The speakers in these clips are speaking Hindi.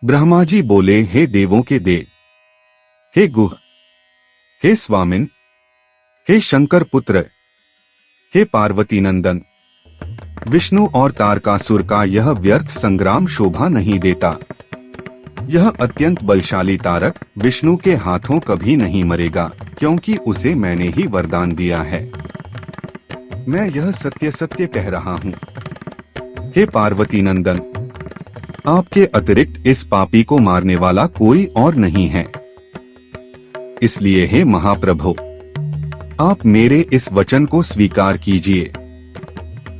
ब्रह्मा जी बोले, हे देवों के देव, हे गुह, हे स्वामिन, हे शंकर पुत्र, हे पार्वती नंदन, विष्णु और तारकासुर का यह व्यर्थ संग्राम शोभा नहीं देता। यह अत्यंत बलशाली तारक विष्णु के हाथों कभी नहीं मरेगा, क्योंकि उसे मैंने ही वरदान दिया है। मैं यह सत्य सत्य कह रहा हूँ। हे पार्वती नंदन, आपके अतिरिक्त इस पापी को मारने वाला कोई और नहीं है। इसलिए हे महाप्रभु, आप मेरे इस वचन को स्वीकार कीजिए।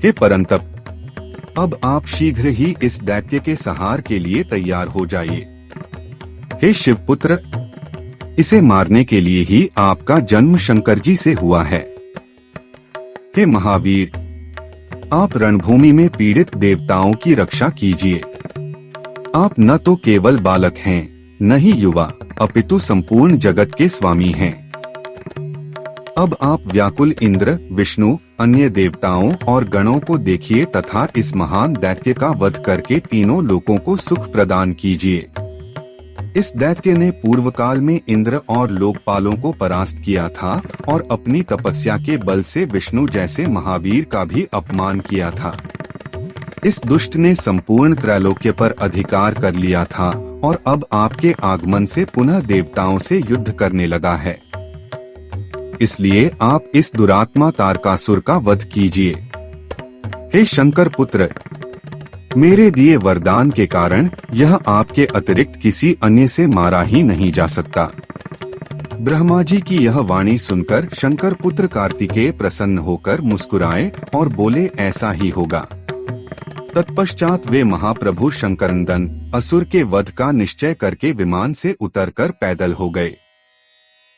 हे परंतप, अब आप शीघ्र ही इस दैत्य के संहार के लिए तैयार हो जाइए। हे शिवपुत्र, इसे मारने के लिए ही आपका जन्म शंकर जी से हुआ है। हे महावीर, आप रणभूमि में पीड़ित देवताओं की रक्षा कीजिए। आप न तो केवल बालक हैं, न ही युवा, अपितु संपूर्ण जगत के स्वामी हैं। अब आप व्याकुल इंद्र, विष्णु, अन्य देवताओं और गणों को देखिए तथा इस महान दैत्य का वध करके तीनों लोकों को सुख प्रदान कीजिए। इस दैत्य ने पूर्व काल में इंद्र और लोकपालों को परास्त किया था और अपनी तपस्या के बल से विष्णु जैसे महावीर का भी अपमान किया था। इस दुष्ट ने संपूर्ण त्रैलोक्य पर अधिकार कर लिया था और अब आपके आगमन से पुनः देवताओं से युद्ध करने लगा है। इसलिए आप इस दुरात्मा तारकासुर का वध कीजिए। हे शंकर पुत्र, मेरे दिए वरदान के कारण यह आपके अतिरिक्त किसी अन्य से मारा ही नहीं जा सकता। ब्रह्मा जी की यह वाणी सुनकर शंकर पुत्र कार्तिकेय प्रसन्न होकर मुस्कुराए और बोले, ऐसा ही होगा। तत्पश्चात वे महाप्रभु शंकरनंदन असुर के वध का निश्चय करके विमान से उतरकर पैदल हो गए।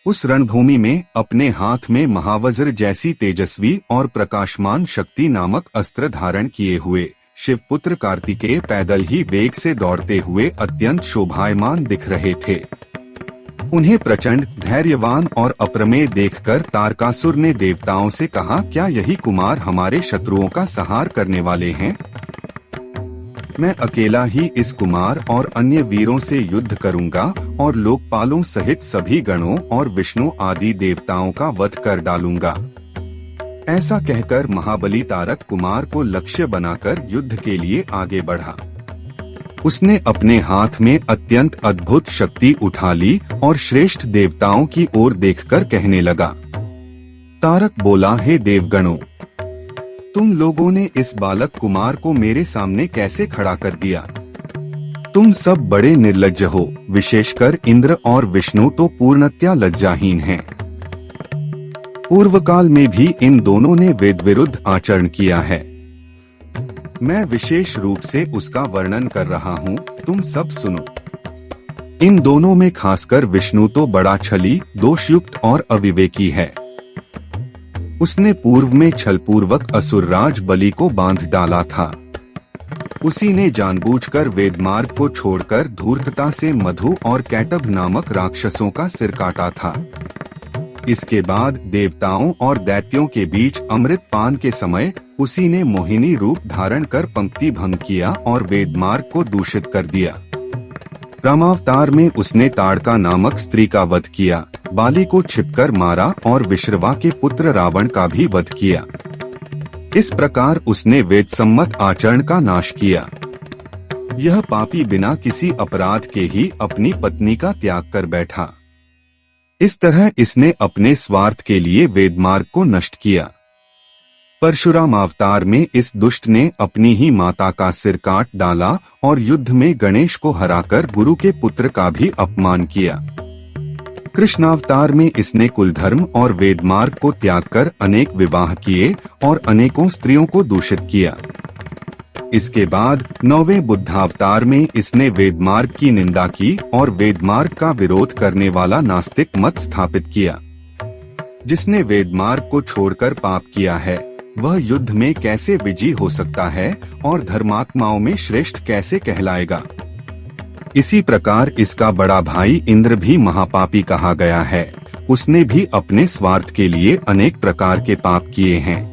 उस रणभूमि में अपने हाथ में महावज्र जैसी तेजस्वी और प्रकाशमान शक्ति नामक अस्त्र धारण किए हुए शिवपुत्र कार्तिकेय पैदल ही वेग से दौड़ते हुए अत्यंत शोभायमान दिख रहे थे। उन्हें प्रचंड, धैर्यवान और अप्रमेय देखकर तारकासुर ने देवताओं से कहा, क्या यही कुमार हमारे शत्रुओं का संहार करने वाले हैं? मैं अकेला ही इस कुमार और अन्य वीरों से युद्ध करूंगा और लोकपालों सहित सभी गणों और विष्णु आदि देवताओं का वध कर डालूंगा। ऐसा कहकर महाबली तारक कुमार को लक्ष्य बनाकर युद्ध के लिए आगे बढ़ा। उसने अपने हाथ में अत्यंत अद्भुत शक्ति उठा ली और श्रेष्ठ देवताओं की ओर देखकर कहने लगा। तारक बोला, हे देवगणों, तुम लोगों ने इस बालक कुमार को मेरे सामने कैसे खड़ा कर दिया? तुम सब बड़े निर्लज्ज हो, विशेषकर इंद्र और विष्णु तो पूर्णतया लज्जाहीन हैं। पूर्व काल में भी इन दोनों ने वेद विरुद्ध आचरण किया है। मैं विशेष रूप से उसका वर्णन कर रहा हूँ, तुम सब सुनो। इन दोनों में खासकर विष्णु तो बड़ा छली, दोषयुक्त और अविवेकी है। उसने पूर्व में छलपूर्वक असुरराज बलि को बांध डाला था। उसी ने जानबूझकर वेदमार्ग को छोड़कर धूर्तता से मधु और कैटभ नामक राक्षसों का सिर काटा था। इसके बाद देवताओं और दैत्यों के बीच अमृत पान के समय उसी ने मोहिनी रूप धारण कर पंक्ति भंग किया और वेदमार्ग को दूषित कर दिया। रामावतार में उसने ताड़का नामक स्त्री का वध किया, बाली को छिपकर मारा और विश्रवा के पुत्र रावण का भी वध किया। इस प्रकार उसने वेद सम्मत आचरण का नाश किया। यह पापी बिना किसी अपराध के ही अपनी पत्नी का त्याग कर बैठा। इस तरह इसने अपने स्वार्थ के लिए वेदमार्ग को नष्ट किया। परशुराम अवतार में इस दुष्ट ने अपनी ही माता का सिर काट डाला और युद्ध में गणेश को हराकर गुरु के पुत्र का भी अपमान किया। कृष्णावतार में इसने कुलधर्म और वेदमार्ग को त्याग कर अनेक विवाह किए और अनेकों स्त्रियों को दूषित किया। इसके बाद 9वें बुद्धावतार में इसने वेदमार्ग की निंदा की और वेदमार्ग का विरोध करने वाला नास्तिक मत स्थापित किया। जिसने वेदमार्ग को छोड़कर पाप किया है, वह युद्ध में कैसे विजयी हो सकता है और धर्मात्माओं में श्रेष्ठ कैसे कहलाएगा? इसी प्रकार इसका बड़ा भाई इंद्र भी महापापी कहा गया है। उसने भी अपने स्वार्थ के लिए अनेक प्रकार के पाप किए हैं।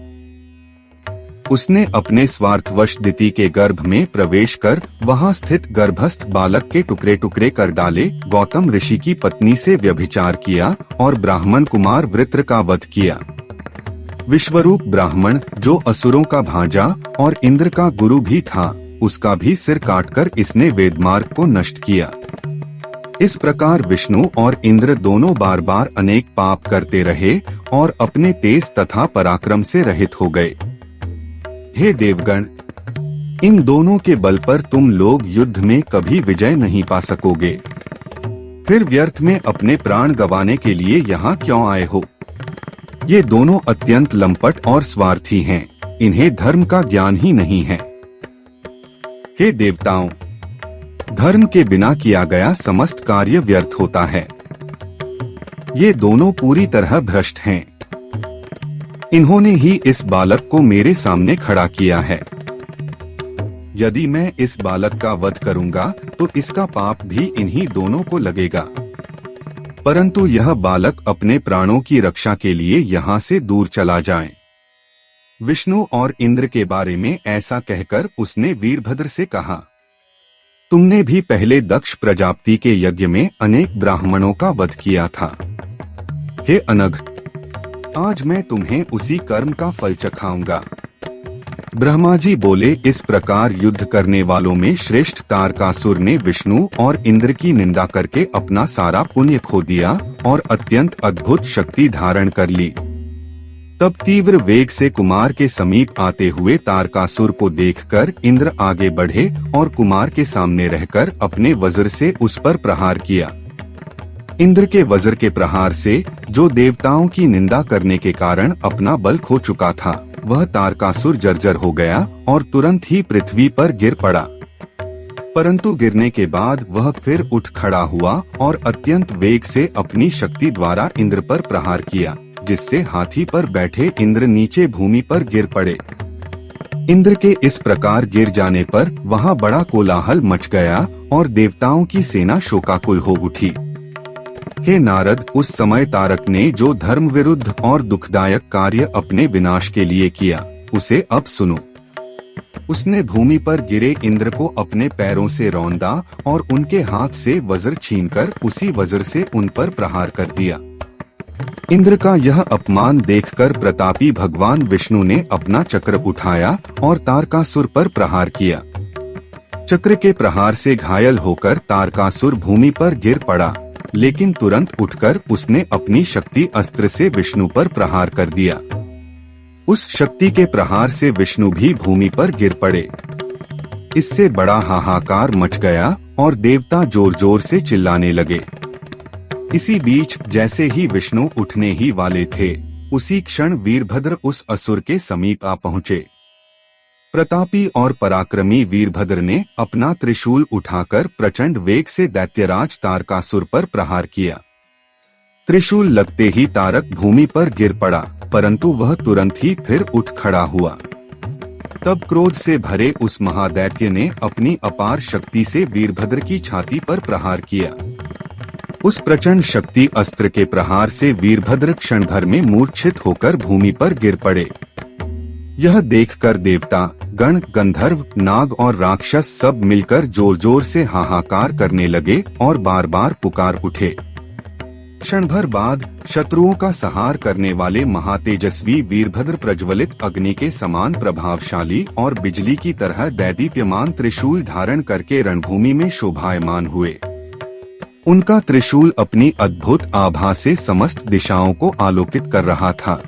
उसने अपने स्वार्थवश दिति के गर्भ में प्रवेश कर वहां स्थित गर्भस्थ बालक के टुकड़े टुकड़े कर डाले, गौतम ऋषि की पत्नी से व्यभिचार किया और ब्राह्मण कुमार वृत्र का वध किया। विश्वरूप ब्राह्मण, जो असुरों का भांजा और इंद्र का गुरु भी था, उसका भी सिर काटकर इसने वेदमार्ग को नष्ट किया। इस प्रकार विष्णु और इंद्र दोनों बार बार अनेक पाप करते रहे और अपने तेज तथा पराक्रम से रहित हो गए। हे देवगण, इन दोनों के बल पर तुम लोग युद्ध में कभी विजय नहीं पा सकोगे। फिर व्यर्थ में अपने प्राण गंवाने के लिए यहाँ क्यों आए हो? ये दोनों अत्यंत लंपट और स्वार्थी हैं, इन्हें धर्म का ज्ञान ही नहीं है। हे देवताओं, धर्म के बिना किया गया समस्त कार्य व्यर्थ होता है। ये दोनों पूरी तरह भ्रष्ट हैं। इन्होंने ही इस बालक को मेरे सामने खड़ा किया है। यदि मैं इस बालक का वध करूंगा तो इसका पाप भी इन्हीं दोनों को लगेगा। परंतु यह बालक अपने प्राणों की रक्षा के लिए यहाँ से दूर चला जाए। विष्णु और इंद्र के बारे में ऐसा कहकर उसने वीरभद्र से कहा, तुमने भी पहले दक्ष प्रजापति के यज्ञ में अनेक ब्राह्मणों का वध किया था। हे अनघ, आज मैं तुम्हें उसी कर्म का फल चखाऊंगा। ब्रह्मा जी बोले, इस प्रकार युद्ध करने वालों में श्रेष्ठ तारकासुर ने विष्णु और इंद्र की निंदा करके अपना सारा पुण्य खो दिया और अत्यंत अद्भुत शक्ति धारण कर ली। तब तीव्र वेग से कुमार के समीप आते हुए तारकासुर को देखकर इंद्र आगे बढ़े और कुमार के सामने रहकर अपने वज्र से उस पर प्रहार किया। इंद्र के वज्र के प्रहार से जो देवताओं की निंदा करने के कारण अपना बल खो चुका था, वह तारकासुर जर्जर हो गया और तुरंत ही पृथ्वी पर गिर पड़ा। परंतु गिरने के बाद वह फिर उठ खड़ा हुआ और अत्यंत वेग से अपनी शक्ति द्वारा इंद्र पर प्रहार किया, जिससे हाथी पर बैठे इंद्र नीचे भूमि पर गिर पड़े। इंद्र के इस प्रकार गिर जाने पर वहां बड़ा कोलाहल मच गया और देवताओं की सेना शोकाकुल हो उठी। हे नारद, उस समय तारक ने जो धर्म विरुद्ध और दुखदायक कार्य अपने विनाश के लिए किया, उसे अब सुनो। उसने भूमि पर गिरे इंद्र को अपने पैरों से रौंदा और उनके हाथ से वज्र छीनकर उसी वज्र से उन पर प्रहार कर दिया। इंद्र का यह अपमान देखकर प्रतापी भगवान विष्णु ने अपना चक्र उठाया और तारकासुर पर प्रहार किया। चक्र के प्रहार से घायल होकर तारकासुर भूमि पर गिर पड़ा, लेकिन तुरंत उठकर उसने अपनी शक्ति अस्त्र से विष्णु पर प्रहार कर दिया। उस शक्ति के प्रहार से विष्णु भी भूमि पर गिर पड़े। इससे बड़ा हाहाकार मच गया और देवता जोर जोर से चिल्लाने लगे। इसी बीच जैसे ही विष्णु उठने ही वाले थे, उसी क्षण वीरभद्र उस असुर के समीप आ पहुँचे। प्रतापी और पराक्रमी वीरभद्र ने अपना त्रिशूल उठाकर प्रचंड वेग से दैत्यराज तारकासुर पर प्रहार किया। त्रिशूल लगते ही तारक भूमि पर गिर पड़ा, परंतु वह तुरंत ही फिर उठ खड़ा हुआ। तब क्रोध से भरे उस महादैत्य ने अपनी अपार शक्ति से वीरभद्र की छाती पर प्रहार किया। उस प्रचंड शक्ति अस्त्र के प्रहार से वीरभद्र क्षण भर में मूर्छित होकर भूमि पर गिर पड़े। यह देखकर देवता, गण, गंधर्व, नाग और राक्षस सब मिलकर जोर जोर से हाहाकार करने लगे और बार बार पुकार उठे। क्षण भर बाद शत्रुओं का संहार करने वाले महातेजस्वी वीरभद्र प्रज्वलित अग्नि के समान प्रभावशाली और बिजली की तरह दैदीप्यमान त्रिशूल धारण करके रणभूमि में शोभायमान हुए। उनका त्रिशूल अपनी अद्भुत आभा से समस्त दिशाओं को आलोकित कर रहा था।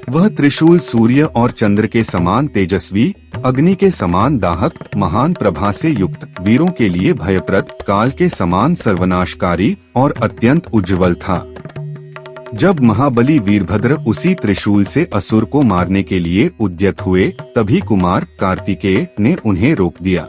वह त्रिशूल सूर्य और चंद्र के समान तेजस्वी, अग्नि के समान दाहक, महान प्रभा से युक्त, वीरों के लिए भयप्रद, काल के समान सर्वनाशकारी और अत्यंत उज्ज्वल था। जब महाबली वीरभद्र उसी त्रिशूल से असुर को मारने के लिए उद्यत हुए, तभी कुमार कार्तिकेय ने उन्हें रोक दिया।